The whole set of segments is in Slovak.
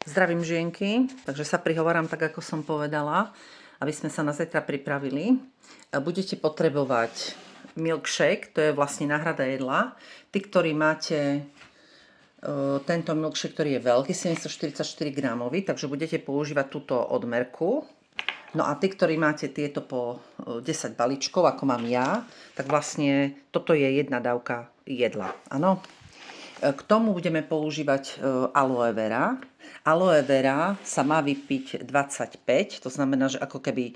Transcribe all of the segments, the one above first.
Zdravím žienky, takže sa prihovorám tak, ako som povedala, aby sme sa na zajtra pripravili. Budete potrebovať milkshake, to je vlastne náhrada jedla. Tí, ktorí máte tento milkshake, ktorý je veľký, 744 gramový, takže budete používať túto odmerku. No a tí, ktorí máte tieto po 10 balíčkov, ako mám ja, tak vlastne toto je jedna dávka jedla. Áno. K tomu budeme používať aloe vera. Aloe vera sa má vypiť 25, to znamená, že ako keby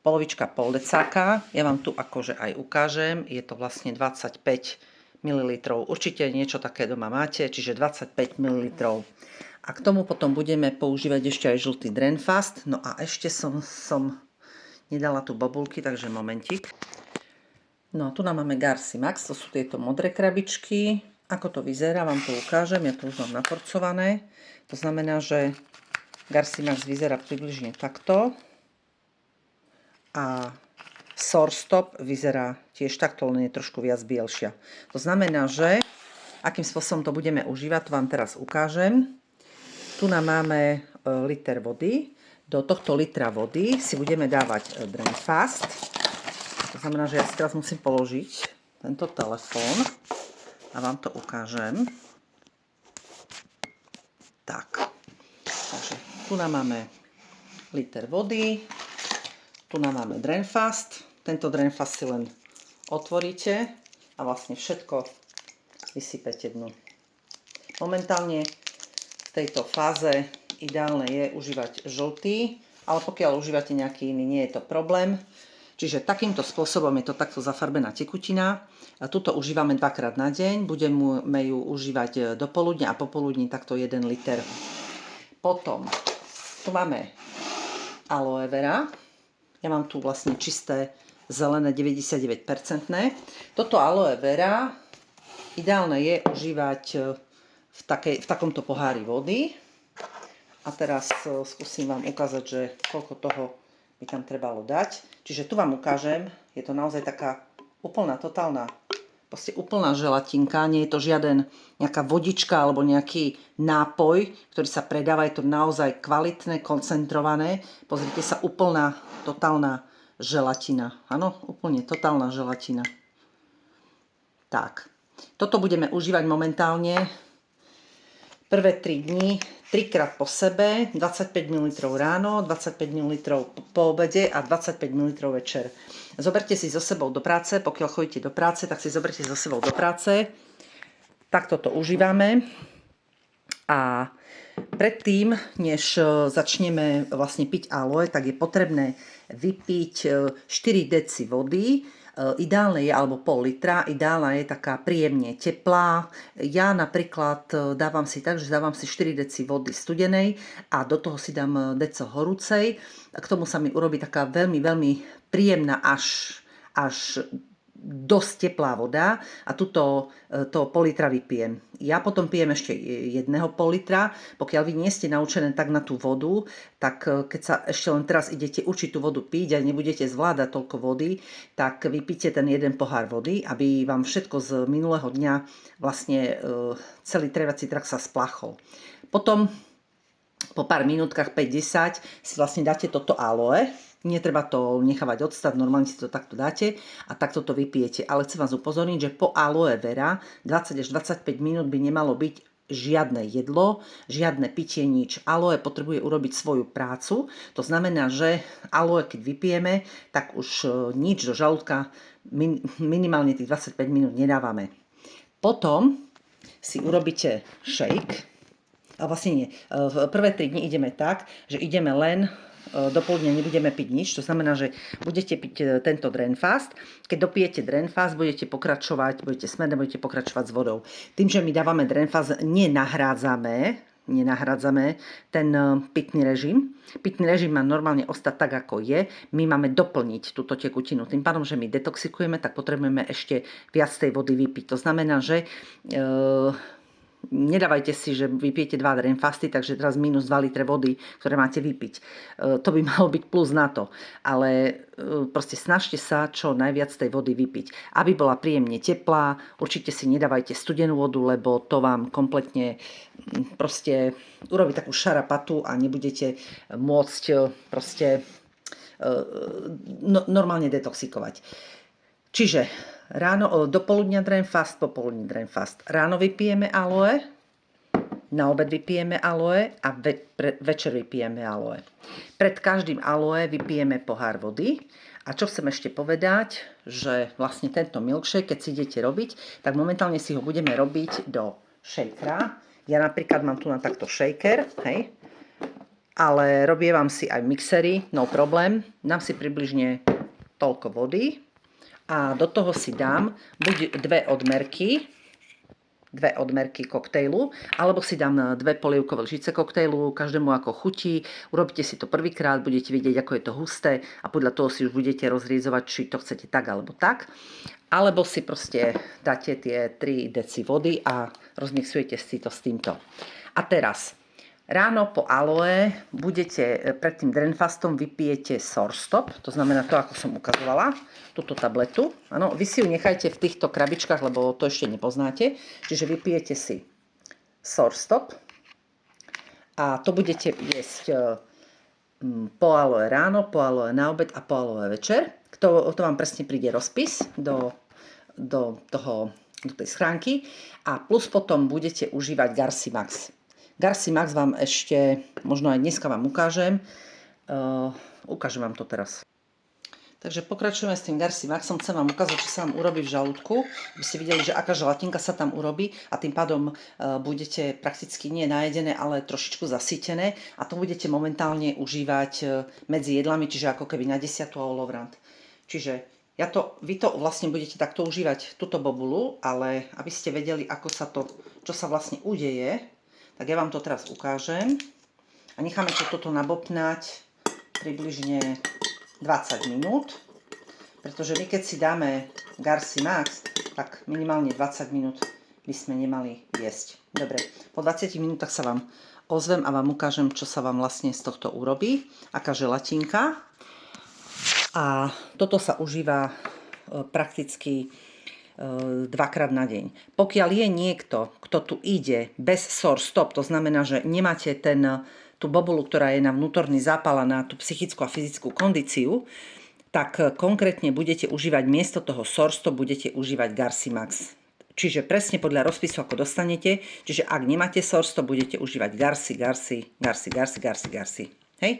polovička pol decáka. Ja vám tu akože aj ukážem, je to vlastne 25 ml. Určite niečo také doma máte, čiže 25 ml. A k tomu potom budeme používať ešte aj žltý Drenfast. No a ešte som nedala tu bobulky, takže momentík. No a tu nám máme Garci Max, to sú tieto modré krabičky. Ako to vyzerá, vám to ukážem, ja to už mám naporcované. To znamená, že Garci Max vyzerá približne takto. A Sorstop vyzerá tiež takto, len je trošku viac bielšia. To znamená, že akým spôsobom to budeme užívať, to vám teraz ukážem. Tu nám máme liter vody. Do tohto litra vody si budeme dávať Drenfast. To znamená, že ja si teraz musím položiť tento telefón a vám to ukážem. Tak. Takže tu nám máme liter vody. Tu nám máme Drenfast. Tento Drenfast si len otvoríte a vlastne všetko vysypete dnu. Momentálne v tejto fáze ideálne je užívať žltý, ale pokiaľ užívate nejaký iný, nie je to problém. Čiže takýmto spôsobom je to takto zafarbená tekutina. A tuto užívame dvakrát na deň. Budeme ju užívať do poludnia a popoludní takto 1 liter. Potom tu máme aloe vera. Ja mám tu vlastne čisté zelené 99%. Toto aloe vera ideálne je užívať v takomto pohári vody. A teraz skúsim vám ukázať, že koľko toho by tam trebalo dať. Čiže tu vám ukážem, je to naozaj taká úplná, totálna, proste úplná želatinka. Nie je to žiaden nejaká vodička alebo nejaký nápoj, ktorý sa predáva. Je to naozaj kvalitné, koncentrované. Pozrite sa, úplná, totálna želatina. Áno, úplne totálna želatina. Tak, toto budeme užívať momentálne prvé 3 dni, 3-krát po sebe, 25 ml ráno, 25 ml po obede a 25 ml večer. Zoberte si so sebou do práce, pokiaľ chodíte do práce, tak si zoberte so sebou do práce. Takto to užívame. A predtým, než začneme vlastne piť aloe, tak je potrebné vypiť 4 deci vody. Ideálne je, alebo pol litra, ideálna je taká príjemne teplá. Ja napríklad dávam si tak, že dávam si 4 deci vody studenej a do toho si dám deco horúcej. K tomu sa mi urobí taká veľmi, veľmi príjemná až dosť teplá voda a tuto to pol litra vypijem. Ja potom pijem ešte 1,5 litra. Pokiaľ vy nie ste naučené tak na tú vodu, tak keď sa ešte len teraz idete učiť tú vodu piť a nebudete zvládať toľko vody, tak vypíte ten jeden pohár vody, aby vám všetko z minulého dňa vlastne celý trievací trakt sa splachol. Potom po pár minútkach, 5-10, si vlastne dáte toto aloe. Netreba to nechávať odstať, normálne si to takto dáte a takto to vypijete. Ale chcem vás upozorniť, že po aloe vera 20 až 25 minút by nemalo byť žiadne jedlo, žiadne pitie, nič. Aloe potrebuje urobiť svoju prácu. To znamená, že aloe, keď vypijeme, tak už nič do žalúdka minimálne tých 25 minút nedávame. Potom si urobíte shake. A vlastne nie. V prvé 3 dni ideme tak, že ideme len do poludnia nebudeme piť nič, to znamená, že budete piť tento Drenfast. Keď dopijete Drenfast, budete pokračovať, budete smerné, budete pokračovať s vodou. Tým, že my dávame Drenfast, nenahrádzame ten pitný režim. Pitný režim má normálne ostať tak, ako je. My máme doplniť túto tekutinu. Tým pádom, že my detoxikujeme, tak potrebujeme ešte viac tej vody vypiť. To znamená, že nedávajte si, že vypijete 2 Drenfasty, takže teraz minus 2 litre vody, ktoré máte vypiť. To by malo byť plus na to. Ale proste snažte sa čo najviac tej vody vypiť. Aby bola príjemne teplá, určite si nedávajte studenú vodu, lebo to vám kompletne proste urobí takú šarapatu a nebudete môcť proste normálne detoxikovať. Čiže ráno, dopoludnia Drenfast, popoludní Drenfast. Ráno vypijeme aloe, na obed vypijeme aloe a večer vypijeme aloe. Pred každým aloe vypijeme pohár vody. A čo chcem ešte povedať, že vlastne tento milkshake, keď si idete robiť, tak momentálne si ho budeme robiť do shakera. Ja napríklad mám tu na takto shaker, hej, ale robievam si aj mixery, no problém. Dám si približne toľko vody. A do toho si dám buď 2 odmerky koktejlu, alebo si dám 2 polievkové lžice koktejlu, každému ako chutí. Urobíte si to prvýkrát, budete vidieť, ako je to husté a podľa toho si už budete rozriezovať, či to chcete tak alebo tak. Alebo si proste dáte tie 3 deci vody a rozmixujete si to s týmto. A teraz ráno po aloe budete pred tým Drenfastom vypijete Sorstop, to znamená to, ako som ukazovala, túto tabletu. Áno, vy si ju nechajte v týchto krabičkách, lebo to ešte nepoznáte. Čiže vypijete si Sorstop a to budete jesť po aloe ráno, po aloe na obed a po aloe večer. To vám presne príde rozpis do tej schránky a plus potom budete užívať Garcimax. Garcimax vám ešte, možno aj dneska vám ukážem. Ukážem vám to teraz. Takže pokračujeme s tým Garcimaxom. Chcem vám ukázať, čo sa vám urobí v žalúdku. Aby ste videli, že aká želatinka sa tam urobí a tým pádom budete prakticky nie najedené, ale trošičku zasýtené. A to budete momentálne užívať medzi jedlami, čiže ako keby na 10. a olovrant. Čiže vy to vlastne budete takto užívať, túto bobulu, ale aby ste vedeli, čo sa vlastne udeje, tak ja vám to teraz ukážem a necháme toto nabopnať približne 20 minút, pretože my keď si dáme Garcimax, tak minimálne 20 minút by sme nemali jesť. Dobre, po 20 minútach sa vám ozvem a vám ukážem, čo sa vám vlastne z tohto urobí, aká želatinka. A toto sa užíva prakticky 2-krát na deň. Pokiaľ je niekto, kto tu ide bez Sorstop, to znamená, že nemáte tú bobulu, ktorá je na vnútorný zápal a na tú psychickú a fyzickú kondíciu, tak konkrétne budete užívať miesto toho Sorstop, budete užívať Garcimax. Čiže presne podľa rozpisu, ako dostanete. Čiže ak nemáte Sorstop, budete užívať Garci. Hej?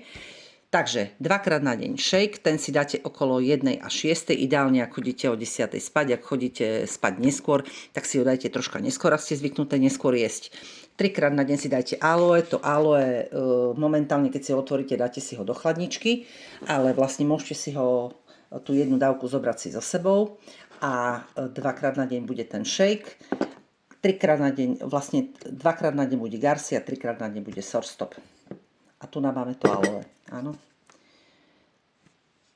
Takže 2-krát na deň shake, ten si dáte okolo 1 až 6, ideálne ak chodíte o 10 spať, ak chodíte spať neskôr, tak si ho dajte troška neskôr, ak ste zvyknuté neskôr jesť. 3-krát na deň si dajte aloe, to aloe momentálne, keď si ho otvoríte, dáte si ho do chladničky, ale vlastne môžete si ho, tú jednu dávku zobrať si so sebou a 2-krát na deň bude ten shake. 3-krát na deň, vlastne 2-krát na deň bude Garci a 3-krát na deň bude Sorstop. A tu nám máme to aloe, áno.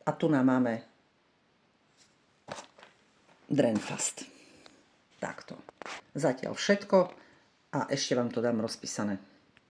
A tu nám máme Drenfast. Takto. Zatiaľ všetko a ešte vám to dám rozpísané.